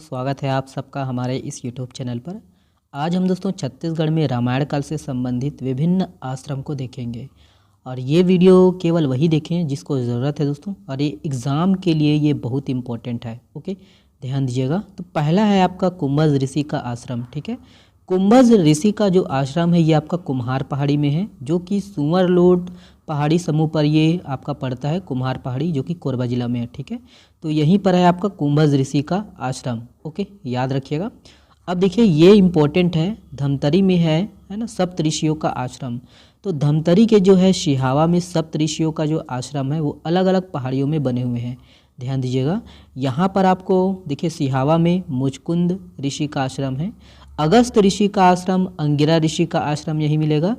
स्वागत है आप सबका हमारे इस YouTube चैनल पर। आज हम दोस्तों छत्तीसगढ़ में रामायण काल से संबंधित विभिन्न आश्रम को देखेंगे और ये वीडियो केवल वही देखें जिसको ज़रूरत है दोस्तों, और ये एग्ज़ाम के लिए ये बहुत इम्पोर्टेंट है। ओके, ध्यान दीजिएगा। तो पहला है आपका कुंभज ऋषि का आश्रम। ठीक है, कुंभज ऋषि का जो आश्रम है ये आपका कुम्हार पहाड़ी में है, जो कि सुअरलोड पहाड़ी समूह पर ये आपका पड़ता है। कुम्हार पहाड़ी जो कि कोरबा जिला में है। ठीक है, तो यहीं पर है आपका कुंभज ऋषि का आश्रम। ओके, याद रखिएगा। अब देखिए ये इम्पोर्टेंट है, धमतरी में है ना सप्त ऋषियों का आश्रम। तो धमतरी के जो है सिहावा में सप्त ऋषियों का जो आश्रम है वो अलग अलग पहाड़ियों में बने हुए हैं। ध्यान दीजिएगा, यहाँ पर आपको देखिए सिहावा में मुचकुंद ऋषि का आश्रम है, अगस्त ऋषि का आश्रम, अंगिरा ऋषि का आश्रम यही मिलेगा,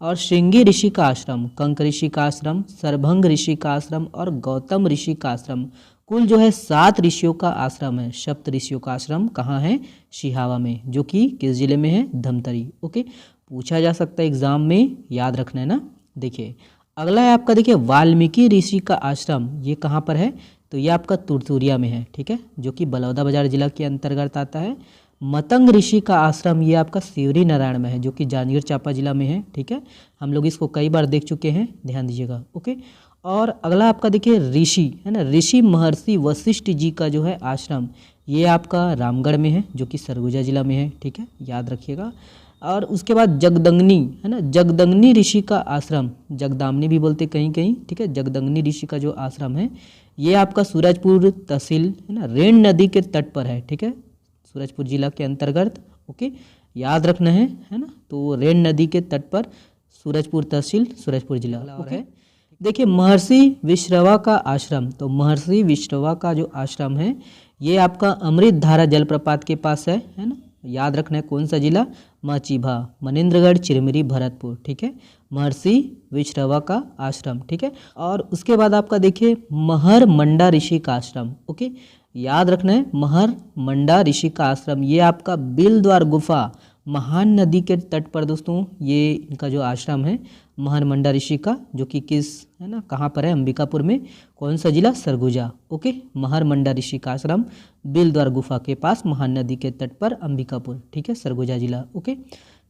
और श्रृंगी ऋषि का आश्रम, कंक ऋषि का आश्रम, सरभंग ऋषि का आश्रम और गौतम ऋषि का आश्रम। कुल जो है 7 ऋषियों का आश्रम है। सप्त ऋषियों का आश्रम कहाँ है? सिहावा में, जो कि किस जिले में है? धमतरी। ओके, पूछा जा सकता है एग्जाम में, याद रखना है ना। देखिए अगला है आपका, देखिए वाल्मीकि ऋषि का आश्रम। ये कहाँ पर है? तो ये आपका तुरतुरिया में है। ठीक है, जो कि बलौदाबाजार जिला के अंतर्गत आता है। मतंग ऋषि का आश्रम ये आपका शिवरी नारायण में है, जो कि जांजगीर चांपा जिला में है। ठीक है, हम लोग इसको कई बार देख चुके हैं, ध्यान दीजिएगा। ओके, और अगला आपका देखिए ऋषि है ना, ऋषि महर्षि वशिष्ठ जी का जो है आश्रम, ये आपका रामगढ़ में है, जो कि सरगुजा जिला में है। ठीक है, याद रखिएगा। और उसके बाद जगदंगनी है ना, जगदंगनी ऋषि का आश्रम, जगदामनी भी बोलते कहीं कहीं। ठीक है, जगदंगनी ऋषि का जो आश्रम है ये आपका सूरजपुर तहसील है ना, रेण नदी के तट पर है। ठीक है, सूरजपुर जिला के अंतर्गत। ओके, याद रखना है ना। तो रेण नदी के तट पर सूरजपुर तहसील, सूरजपुर जिला। ओके, देखिए महर्षि विश्रवा का आश्रम। तो महर्षि विश्रवा का जो आश्रम है ये आपका अमृत धारा जलप्रपात के पास है ना। याद रखना है कौन सा जिला? माचीभा, मनेन्द्रगढ़, चिरमिरी, भरतपुर। ठीक है, महर्षि विश्रवा का आश्रम। ठीक है, और उसके बाद आपका देखिए महर मंडा ऋषि का आश्रम। ओके, याद रखना है महर मंडा ऋषि का आश्रम, ये आपका बिलद्वार गुफा, महान नदी के तट पर दोस्तों ये इनका जो आश्रम है महर मंडा ऋषि का, जो कि किस है ना कहाँ पर है? अंबिकापुर में। कौन सा जिला? सरगुजा। ओके, महर मंडा ऋषि का आश्रम बिलद्वार गुफा के पास, महान नदी के तट पर, अंबिकापुर। ठीक है, सरगुजा जिला। ओके,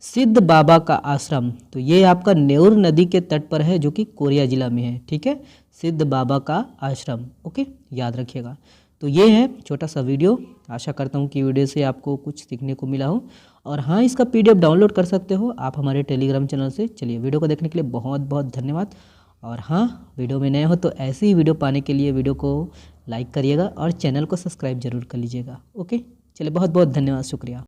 सिद्ध बाबा का आश्रम, तो ये आपका नेउर नदी के तट पर है, जो कि कोरिया जिला में है। ठीक है, सिद्ध बाबा का आश्रम। ओके, याद रखिएगा। तो ये है छोटा सा वीडियो, आशा करता हूँ कि वीडियो से आपको कुछ सीखने को मिला हो। और हाँ, इसका PDF डाउनलोड कर सकते हो आप हमारे टेलीग्राम चैनल से। चलिए, वीडियो को देखने के लिए बहुत बहुत धन्यवाद। और हाँ, वीडियो में नए हो तो ऐसी ही वीडियो पाने के लिए वीडियो को लाइक करिएगा और चैनल को सब्सक्राइब जरूर कर लीजिएगा। ओके, चलिए, बहुत बहुत धन्यवाद, शुक्रिया।